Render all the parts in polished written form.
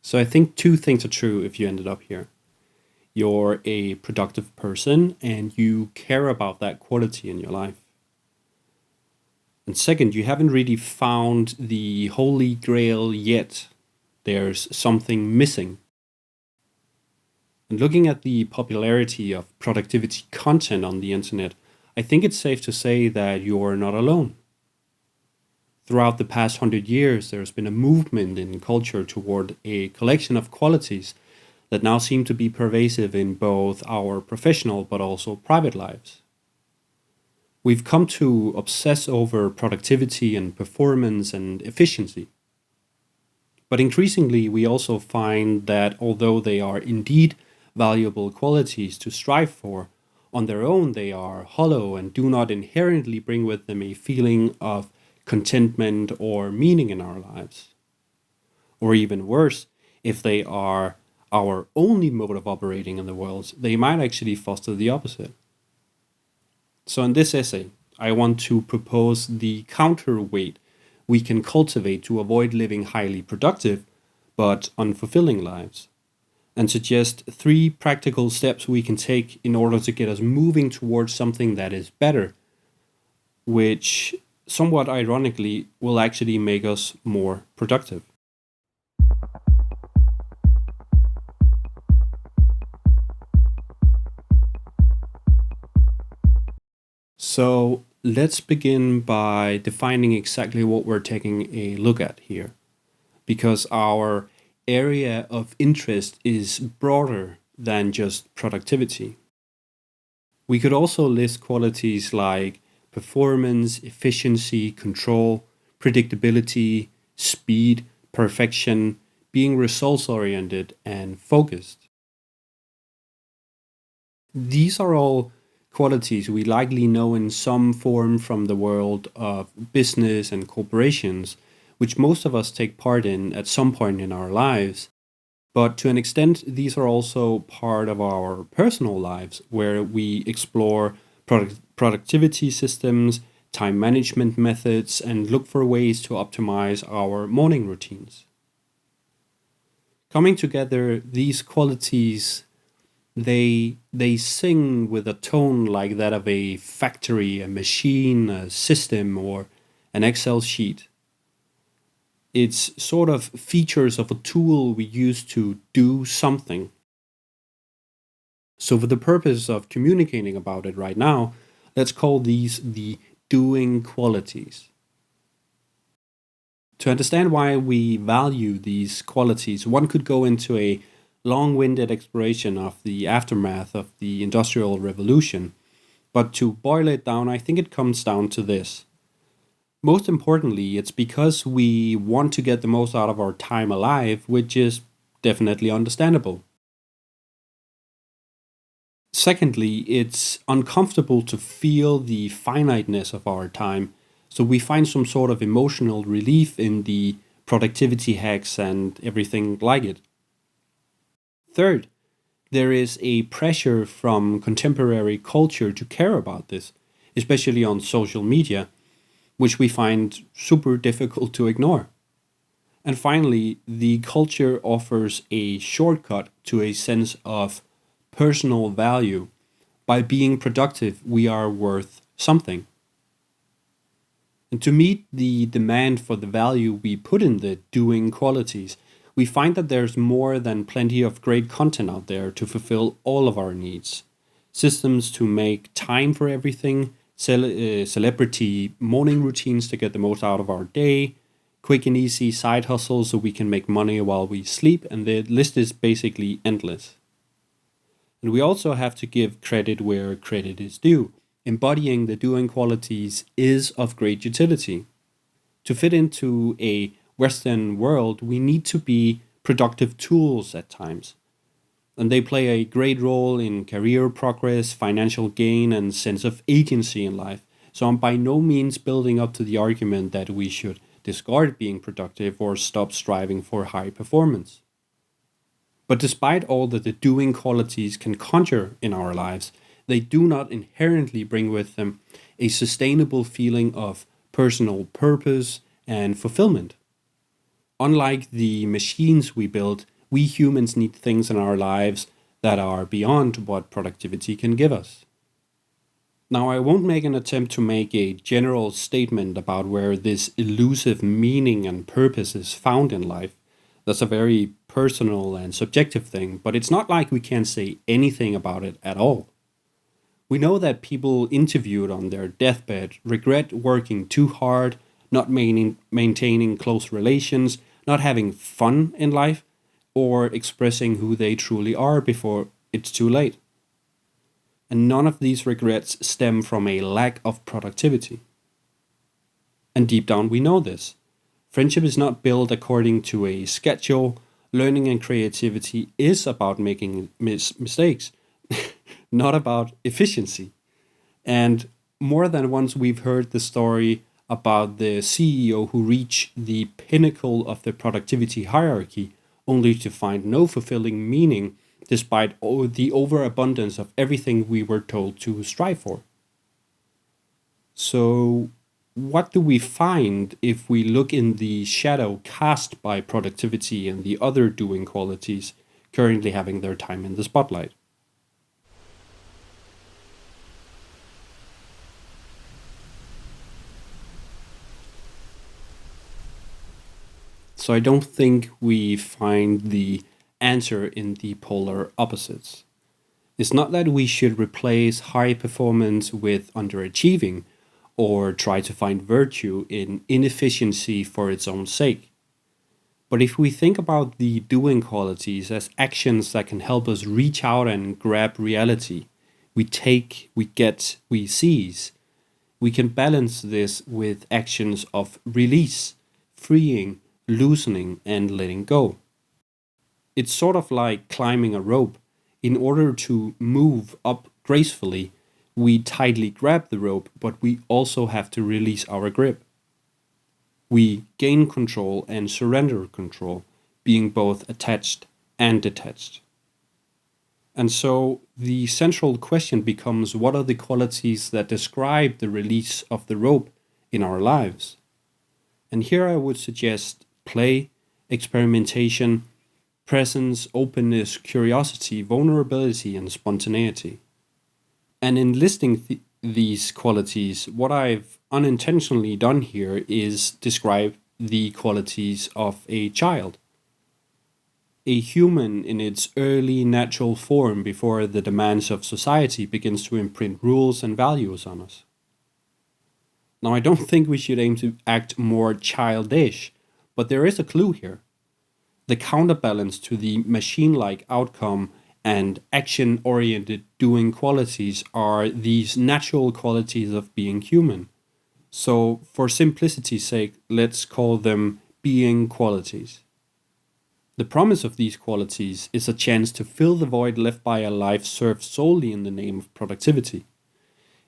So I think two things are true if you ended up here. You're a productive person and you care about that quality in your life. And second, you haven't really found the holy grail yet. There's something missing. And looking at the popularity of productivity content on the internet, I think it's safe to say that you're not alone. Throughout the past 100 years, there's been a movement in culture toward a collection of qualities that now seem to be pervasive in both our professional but also private lives. We've come to obsess over productivity and performance and efficiency. But increasingly, we also find that although they are indeed valuable qualities to strive for, on their own they are hollow and do not inherently bring with them a feeling of contentment or meaning in our lives. Or even worse, if they are our only mode of operating in the world, they might actually foster the opposite. So in this essay, I want to propose the counterweight we can cultivate to avoid living highly productive but unfulfilling lives, and suggest three practical steps we can take in order to get us moving towards something that is better, which somewhat ironically will actually make us more productive. So let's begin by defining exactly what we're taking a look at here, because our area of interest is broader than just productivity. We could also list qualities like performance, efficiency, control, predictability, speed, perfection, being results oriented, and focused. These are all qualities we likely know in some form from the world of business and corporations, which most of us take part in at some point in our lives. But to an extent, these are also part of our personal lives, where we explore productivity systems, time management methods, and look for ways to optimize our morning routines. Coming together, these qualities they sing with a tone like that of a factory, a machine, a system, or an Excel sheet. It's sort of features of a tool we use to do something. So for the purpose of communicating about it right now, let's call these the doing qualities. To understand why we value these qualities, one could go into a long-winded exploration of the aftermath of the Industrial Revolution. But to boil it down, I think it comes down to this. Most importantly, it's because we want to get the most out of our time alive, which is definitely understandable. Secondly, it's uncomfortable to feel the finiteness of our time, so we find some sort of emotional relief in the productivity hacks and everything like it. Third, there is a pressure from contemporary culture to care about this, especially on social media, which we find super difficult to ignore. And finally, the culture offers a shortcut to a sense of personal value. By being productive, we are worth something. And to meet the demand for the value we put in the doing qualities, we find that there's more than plenty of great content out there to fulfill all of our needs. Systems to make time for everything, celebrity morning routines to get the most out of our day, quick and easy side hustles so we can make money while we sleep, and the list is basically endless. And we also have to give credit where credit is due. Embodying the doing qualities is of great utility. To fit into a Western world, we need to be productive tools at times. And they play a great role in career progress, financial gain, and sense of agency in life. So I'm by no means building up to the argument that we should discard being productive or stop striving for high performance. But despite all that the doing qualities can conjure in our lives, they do not inherently bring with them a sustainable feeling of personal purpose and fulfillment. Unlike the machines we build, we humans need things in our lives that are beyond what productivity can give us. Now, I won't make an attempt to make a general statement about where this elusive meaning and purpose is found in life. That's a very personal and subjective thing, but it's not like we can't say anything about it at all. We know that people interviewed on their deathbed regret working too hard, not maintaining close relations, not having fun in life, or expressing who they truly are before it's too late. And none of these regrets stem from a lack of productivity. And deep down, we know this. Friendship is not built according to a schedule. Learning and creativity is about making mistakes, not about efficiency. And more than once, we've heard the story about the CEO who reached the pinnacle of the productivity hierarchy only to find no fulfilling meaning despite the overabundance of everything we were told to strive for. So, what do we find if we look in the shadow cast by productivity and the other doing qualities currently having their time in the spotlight? So I don't think we find the answer in the polar opposites. It's not that we should replace high performance with underachieving or try to find virtue in inefficiency for its own sake. But if we think about the doing qualities as actions that can help us reach out and grab reality, we take, we get, we seize, we can balance this with actions of release, freeing, loosening, and letting go. It's sort of like climbing a rope. In order to move up gracefully, we tightly grab the rope, but we also have to release our grip. We gain control and surrender control, being both attached and detached. And so the central question becomes, what are the qualities that describe the release of the rope in our lives? And here I would suggest play, experimentation, presence, openness, curiosity, vulnerability, and spontaneity. And in listing these qualities, what I've unintentionally done here is describe the qualities of a child, a human in its early natural form before the demands of society begins to imprint rules and values on us. Now, I don't think we should aim to act more childish, but there is a clue here. The counterbalance to the machine-like outcome and action-oriented doing qualities are these natural qualities of being human. So, for simplicity's sake, let's call them being qualities. The promise of these qualities is a chance to fill the void left by a life served solely in the name of productivity.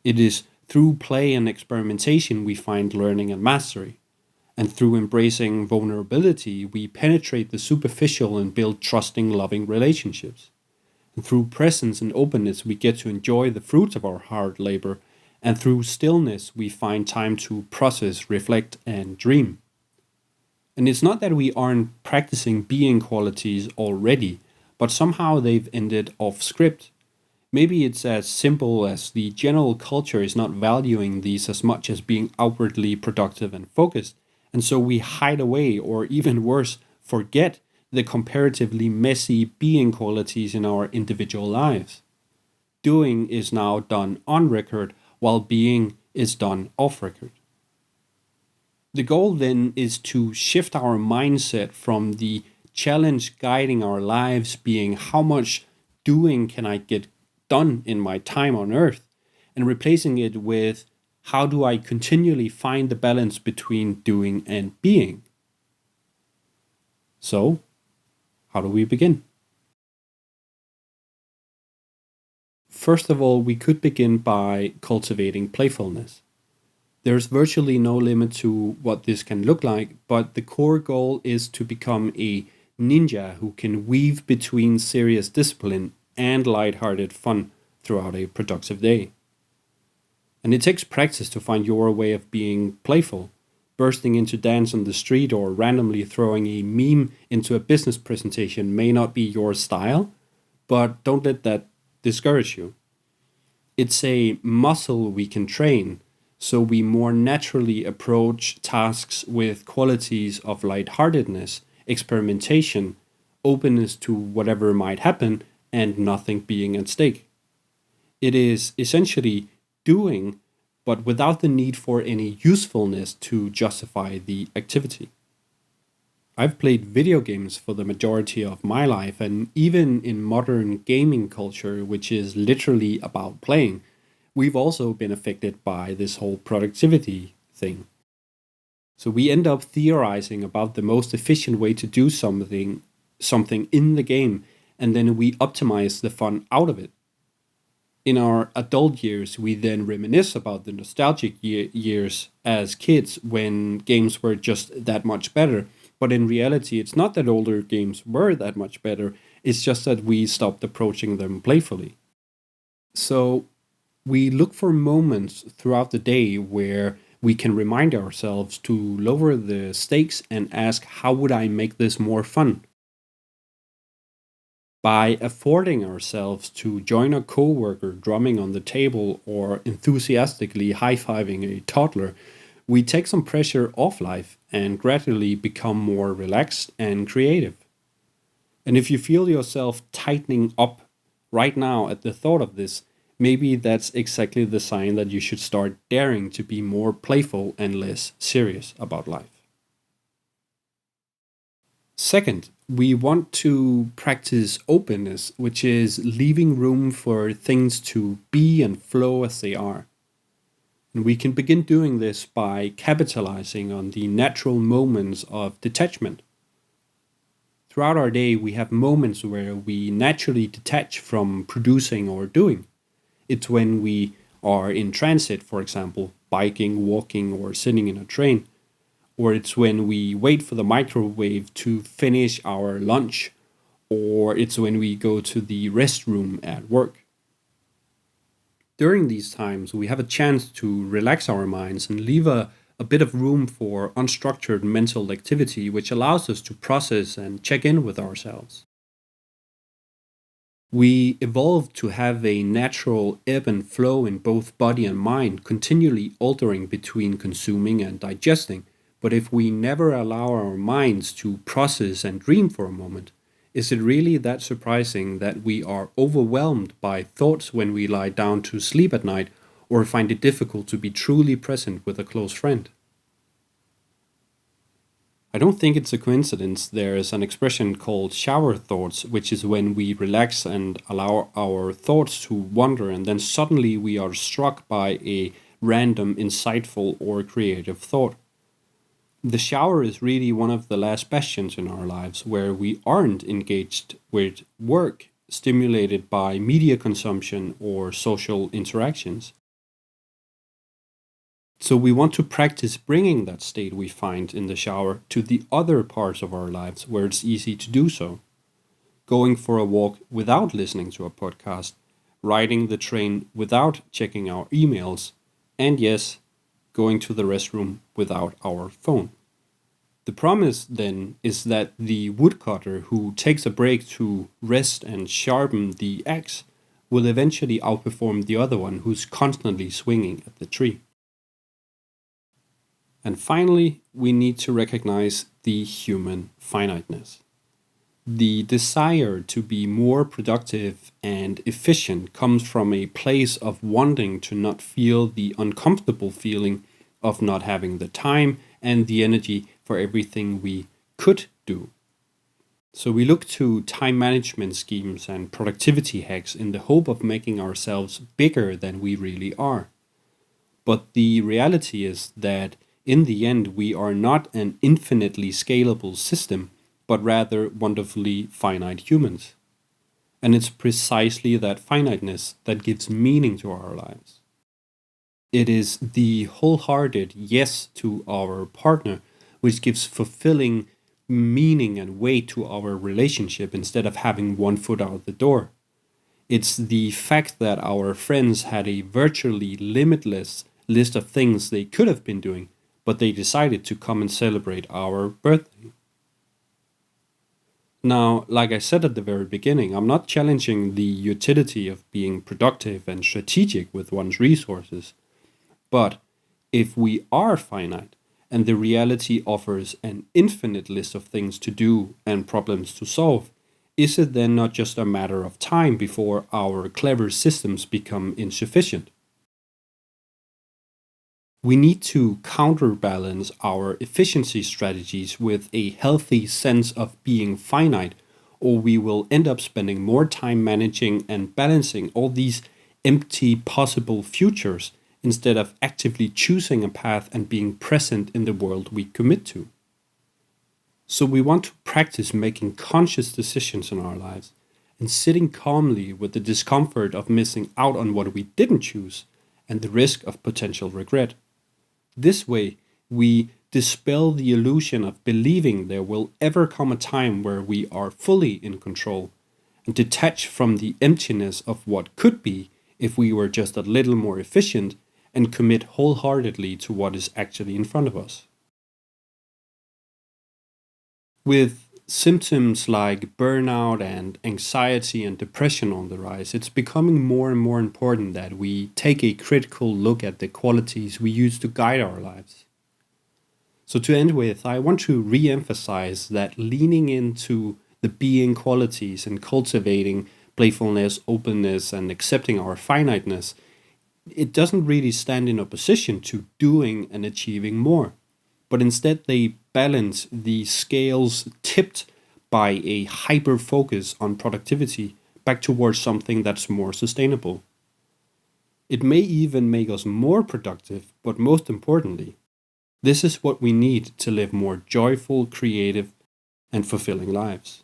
It is through play and experimentation we find learning and mastery. And through embracing vulnerability, we penetrate the superficial and build trusting, loving relationships. And through presence and openness, we get to enjoy the fruits of our hard labor. And through stillness, we find time to process, reflect, and dream. And it's not that we aren't practicing being qualities already, but somehow they've ended off script. Maybe it's as simple as the general culture is not valuing these as much as being outwardly productive and focused, and so we hide away, or even worse, forget the comparatively messy being qualities in our individual lives. Doing is now done on record, while being is done off record. The goal then is to shift our mindset from the challenge guiding our lives being how much doing can I get done in my time on earth, and replacing it with how do I continually find the balance between doing and being. So, how do we begin? First of all, we could begin by cultivating playfulness. There's virtually no limit to what this can look like, but the core goal is to become a ninja who can weave between serious discipline and lighthearted fun throughout a productive day. And it takes practice to find your way of being playful, Bursting into dance on the street or randomly throwing a meme into a business presentation may not be your style, but don't let that discourage you. It's a muscle we can train, so we more naturally approach tasks with qualities of lightheartedness, experimentation, openness to whatever might happen, and nothing being at stake. It is essentially doing, but without the need for any usefulness to justify the activity. I've played video games for the majority of my life, and even in modern gaming culture, which is literally about playing, we've also been affected by this whole productivity thing. So we end up theorizing about the most efficient way to do something in the game, and then we optimize the fun out of it. In our adult years, we then reminisce about the nostalgic years as kids when games were just that much better. But in reality, it's not that older games were that much better, it's just that we stopped approaching them playfully. So we look for moments throughout the day where we can remind ourselves to lower the stakes and ask, how would I make this more fun? By affording ourselves to join a coworker drumming on the table or enthusiastically high-fiving a toddler, we take some pressure off life and gradually become more relaxed and creative. And if you feel yourself tightening up right now at the thought of this, maybe that's exactly the sign that you should start daring to be more playful and less serious about life. Second, we want to practice openness, which is leaving room for things to be and flow as they are. And we can begin doing this by capitalizing on the natural moments of detachment. Throughout our day, we have moments where we naturally detach from producing or doing. It's when we are in transit, for example, biking, walking, or sitting in a train. Or it's when we wait for the microwave to finish our lunch. Or it's when we go to the restroom at work. During these times, we have a chance to relax our minds and leave a bit of room for unstructured mental activity, which allows us to process and check in with ourselves. We evolved to have a natural ebb and flow in both body and mind, continually altering between consuming and digesting. But if we never allow our minds to process and dream for a moment, is it really that surprising that we are overwhelmed by thoughts when we lie down to sleep at night, or find it difficult to be truly present with a close friend? I don't think it's a coincidence there is an expression called shower thoughts, which is when we relax and allow our thoughts to wander, and then suddenly we are struck by a random, insightful, or creative thought. The shower is really one of the last bastions in our lives where we aren't engaged with work stimulated by media consumption or social interactions. So we want to practice bringing that state we find in the shower to the other parts of our lives where it's easy to do so. Going for a walk without listening to a podcast, riding the train without checking our emails, and yes, going to the restroom without our phone. The promise then is that the woodcutter who takes a break to rest and sharpen the axe will eventually outperform the other one who's constantly swinging at the tree. And finally, we need to recognize the human finiteness. The desire to be more productive and efficient comes from a place of wanting to not feel the uncomfortable feeling of not having the time and the energy for everything we could do. So we look to time management schemes and productivity hacks in the hope of making ourselves bigger than we really are. But the reality is that in the end, we are not an infinitely scalable system, but rather wonderfully finite humans. And it's precisely that finiteness that gives meaning to our lives. It is the wholehearted yes to our partner which gives fulfilling meaning and weight to our relationship instead of having one foot out the door. It's the fact that our friends had a virtually limitless list of things they could have been doing, but they decided to come and celebrate our birthday. Now, like I said at the very beginning, I'm not challenging the utility of being productive and strategic with one's resources, but if we are finite and the reality offers an infinite list of things to do and problems to solve, is it then not just a matter of time before our clever systems become insufficient? We need to counterbalance our efficiency strategies with a healthy sense of being finite, or we will end up spending more time managing and balancing all these empty possible futures instead of actively choosing a path and being present in the world we commit to. So, we want to practice making conscious decisions in our lives and sitting calmly with the discomfort of missing out on what we didn't choose and the risk of potential regret. This way, we dispel the illusion of believing there will ever come a time where we are fully in control and detach from the emptiness of what could be if we were just a little more efficient and commit wholeheartedly to what is actually in front of us. With symptoms like burnout and anxiety and depression on the rise, it's becoming more and more important that we take a critical look at the qualities we use to guide our lives. So, to end with, I want to re emphasize that leaning into the being qualities and cultivating playfulness, openness, and accepting our finiteness, it doesn't really stand in opposition to doing and achieving more, but instead they balance the scales tipped by a hyper focus on productivity back towards something that's more sustainable. It may even make us more productive, but most importantly, this is what we need to live more joyful, creative, and fulfilling lives.